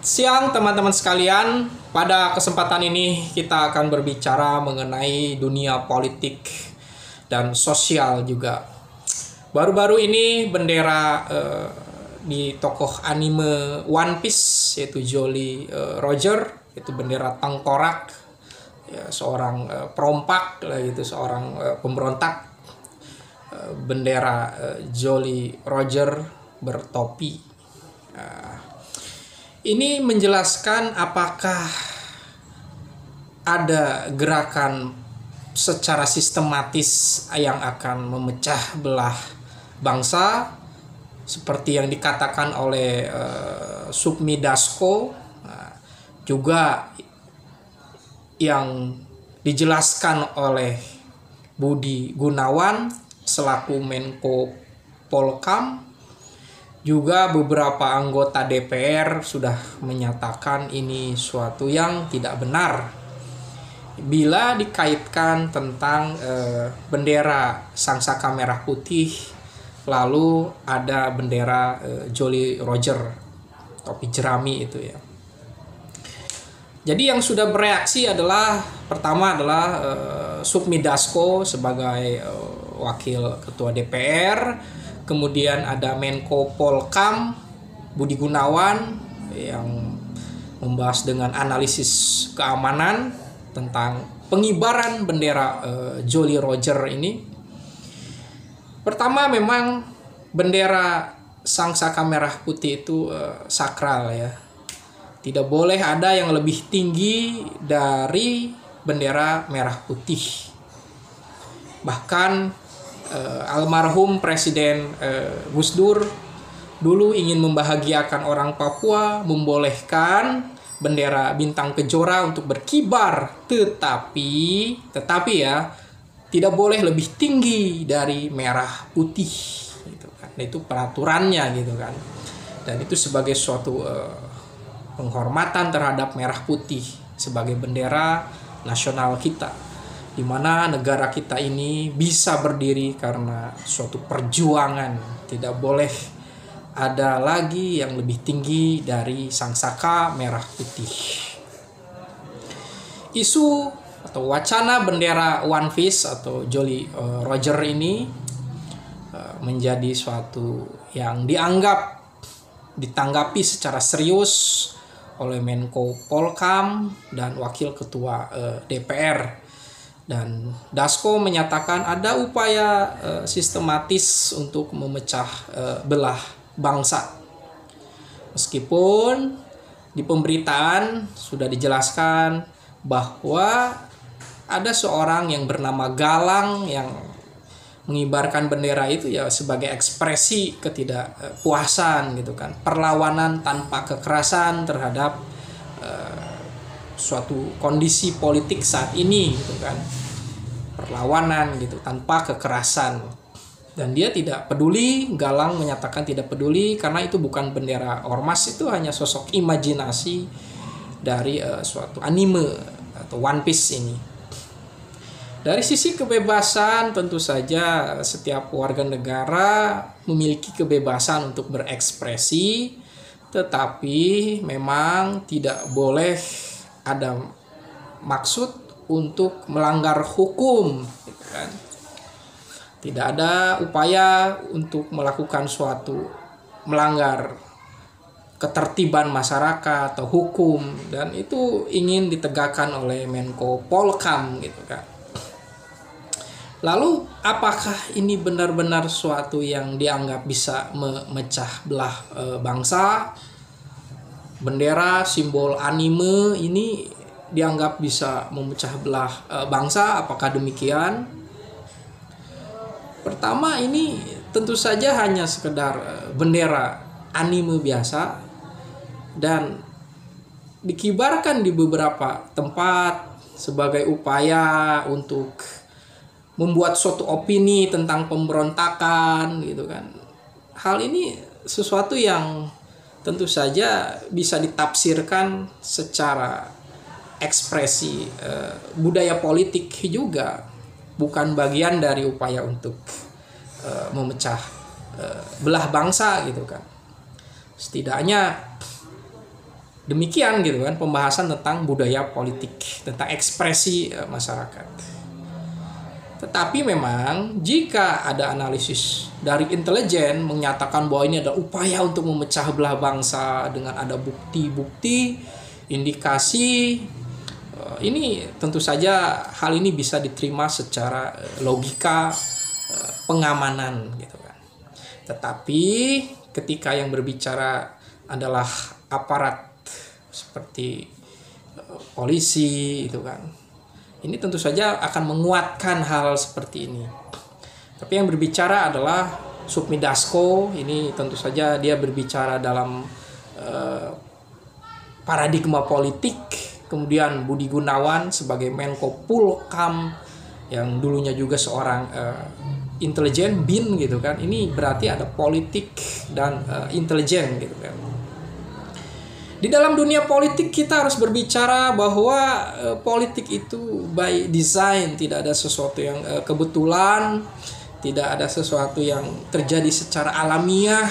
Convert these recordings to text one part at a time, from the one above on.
Siang teman-teman sekalian, pada kesempatan ini kita akan berbicara mengenai dunia politik dan sosial juga. Baru-baru ini bendera di tokoh anime One Piece yaitu Jolly Roger, itu bendera tengkorak, ya, seorang perompak lah gitu, seorang pemberontak. Bendera Jolly Roger bertopi. Ini menjelaskan apakah ada gerakan secara sistematis yang akan memecah belah bangsa seperti yang dikatakan oleh Sukmi Dasko, juga yang dijelaskan oleh Budi Gunawan selaku Menko Polkam. Juga beberapa anggota DPR sudah menyatakan ini suatu yang tidak benar bila dikaitkan tentang bendera Sangsaka Merah Putih, lalu ada bendera Jolly Roger, topi jerami itu ya. Jadi yang sudah bereaksi adalah, pertama adalah Sukmi Dasko sebagai wakil ketua DPR. Kemudian ada Menko Polkam Budi Gunawan yang membahas dengan analisis keamanan tentang pengibaran bendera Jolly Roger ini. Pertama, memang bendera Sangsaka Merah Putih itu sakral ya. Tidak boleh ada yang lebih tinggi dari bendera merah putih. Bahkan almarhum Presiden Gus Dur dulu ingin membahagiakan orang Papua, membolehkan bendera bintang kejora untuk berkibar, tetapi ya tidak boleh lebih tinggi dari merah putih gitu kan. Itu peraturannya gitu kan. Dan itu sebagai suatu penghormatan terhadap merah putih sebagai bendera nasional kita, di mana negara kita ini bisa berdiri karena suatu perjuangan. Tidak boleh ada lagi yang lebih tinggi dari Sangsaka Merah Putih. Isu atau wacana bendera One Piece atau Jolly Roger ini menjadi suatu yang ditanggapi secara serius oleh Menko Polkam dan Wakil Ketua DPR. Dan Dasko menyatakan ada upaya sistematis untuk memecah belah bangsa. Meskipun di pemberitaan sudah dijelaskan bahwa ada seorang yang bernama Galang yang mengibarkan bendera itu ya sebagai ekspresi ketidakpuasan gitu kan, perlawanan tanpa kekerasan terhadap suatu kondisi politik saat ini gitu kan, perlawanan gitu tanpa kekerasan. Dan dia tidak peduli, Galang menyatakan tidak peduli karena itu bukan bendera ormas, itu hanya sosok imajinasi dari suatu anime atau One Piece ini. Dari sisi kebebasan, tentu saja setiap warga negara memiliki kebebasan untuk berekspresi, tetapi memang tidak boleh ada maksud untuk melanggar hukum gitu kan. Tidak ada upaya untuk melakukan suatu melanggar ketertiban masyarakat atau hukum, dan itu ingin ditegakkan oleh Menko Polkam gitu kan. Lalu apakah ini benar-benar suatu yang dianggap bisa memecah belah bangsa? Bendera simbol anime ini dianggap bisa memecah belah bangsa, apakah demikian? Pertama, ini tentu saja hanya sekedar bendera anime biasa dan dikibarkan di beberapa tempat sebagai upaya untuk membuat suatu opini tentang pemberontakan gitu kan. Hal ini sesuatu yang tentu saja bisa ditafsirkan secara ekspresi budaya politik juga, bukan bagian dari upaya untuk memecah belah bangsa gitu kan. Setidaknya Demikian gitu kan pembahasan tentang budaya politik, tentang ekspresi masyarakat. Tetapi memang jika ada analisis dari intelijen menyatakan bahwa ini adalah upaya untuk memecah belah bangsa dengan ada bukti-bukti, indikasi, ini tentu saja hal ini bisa diterima secara logika pengamanan gitu kan. Tetapi ketika yang berbicara adalah aparat seperti polisi itu kan, ini tentu saja akan menguatkan hal seperti ini. Tapi yang berbicara adalah Sukmi Dasko, ini tentu saja dia berbicara dalam paradigma politik. Kemudian Budi Gunawan sebagai Menko Polhukam yang dulunya juga seorang intelijen BIN gitu kan. Ini berarti ada politik dan intelijen gitu kan. Di dalam dunia politik kita harus berbicara bahwa politik itu by design, tidak ada sesuatu yang kebetulan, tidak ada sesuatu yang terjadi secara alamiah.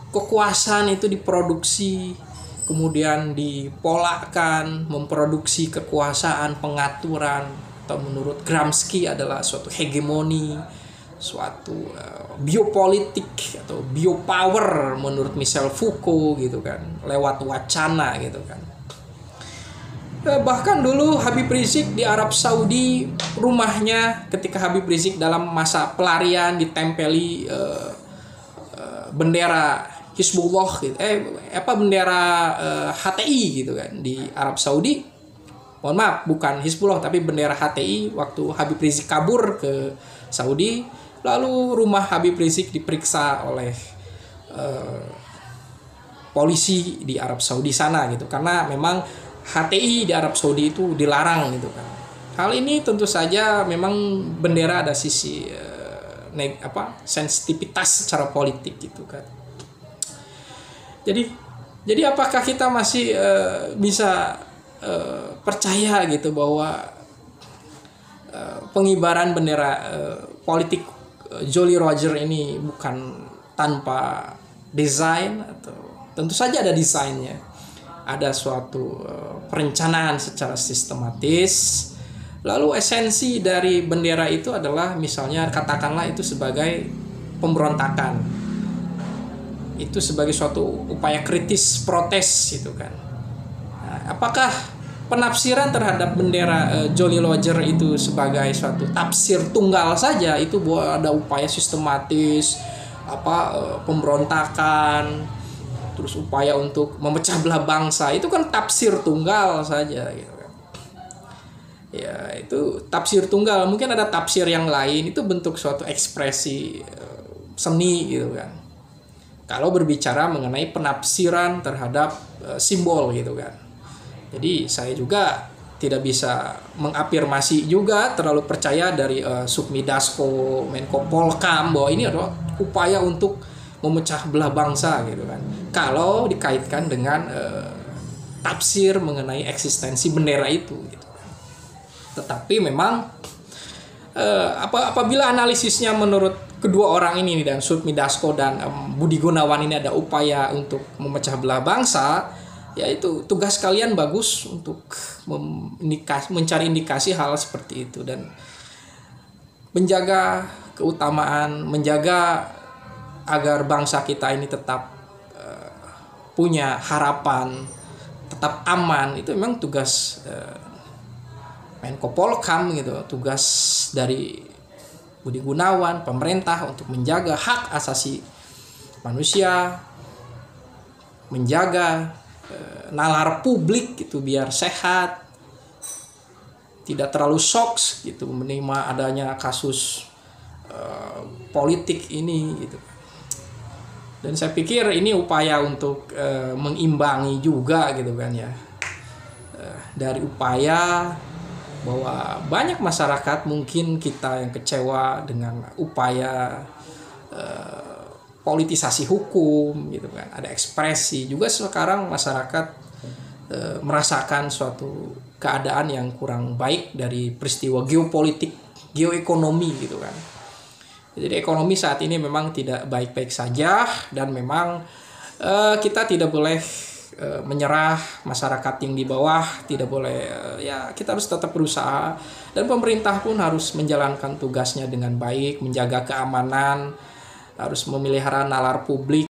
Kekuasaan itu diproduksi, kemudian dipolakan, memproduksi kekuasaan, pengaturan, atau menurut Gramsci adalah suatu hegemoni, suatu biopolitik atau biopower menurut Michel Foucault gitu kan, lewat wacana gitu kan. Bahkan dulu Habib Rizik di Arab Saudi, rumahnya ketika Habib Rizik dalam masa pelarian ditempeli bendera Hizbullah gitu, bendera HTI gitu kan di Arab Saudi. Mohon maaf, bukan Hizbullah tapi bendera HTI waktu Habib Rizik kabur ke Saudi. Lalu rumah Habib Rizik diperiksa oleh polisi di Arab Saudi sana gitu, karena memang HTI di Arab Saudi itu dilarang gitu kan. Hal ini tentu saja memang bendera ada sisi sensitivitas secara politik gitu kan. Jadi apakah kita masih bisa percaya gitu bahwa pengibaran bendera politik Jolly Roger ini bukan tanpa desain? Atau tentu saja ada desainnya, ada suatu perencanaan secara sistematis. Lalu esensi dari bendera itu adalah misalnya katakanlah itu sebagai pemberontakan, itu sebagai suatu upaya kritis protes gitu kan. Nah, apakah penafsiran terhadap bendera Jolly Roger itu sebagai suatu tafsir tunggal saja, itu bahwa ada upaya sistematis pemberontakan, terus upaya untuk memecah belah bangsa, itu kan tafsir tunggal saja gitu kan. Ya, itu tafsir tunggal. Mungkin ada tafsir yang lain, itu bentuk suatu ekspresi seni gitu kan. Kalau berbicara mengenai penafsiran terhadap simbol gitu kan. Jadi saya juga tidak bisa mengafirmasi juga terlalu percaya dari Sukmi Dasko, Menko Polhukam, bahwa ini adalah upaya untuk memecah belah bangsa gitu kan. Kalau dikaitkan dengan tafsir mengenai eksistensi bendera itu gitu. Tetapi memang apabila analisisnya menurut kedua orang ini dan Sukmi Dasko dan Budi Gunawan ini ada upaya untuk memecah belah bangsa, ya itu tugas kalian bagus untuk mencari indikasi hal seperti itu dan menjaga keutamaan, menjaga agar bangsa kita ini tetap punya harapan, tetap aman. Itu memang tugas Menko Polhukam gitu, tugas dari Budi Gunawan, pemerintah untuk menjaga hak asasi manusia, menjaga nalar publik gitu biar sehat, tidak terlalu shock gitu menerima adanya kasus politik ini gitu. Dan saya pikir ini upaya untuk mengimbangi juga gitu kan ya, dari upaya bahwa banyak masyarakat mungkin kita yang kecewa dengan upaya politisasi hukum gitu kan, ada ekspresi juga. Sekarang masyarakat merasakan suatu keadaan yang kurang baik dari peristiwa geopolitik, geoekonomi gitu kan. Jadi ekonomi saat ini memang tidak baik-baik saja, dan memang kita tidak boleh menyerah, masyarakat yang di bawah tidak boleh, ya kita harus tetap berusaha, dan pemerintah pun harus menjalankan tugasnya dengan baik, menjaga keamanan, harus memelihara nalar publik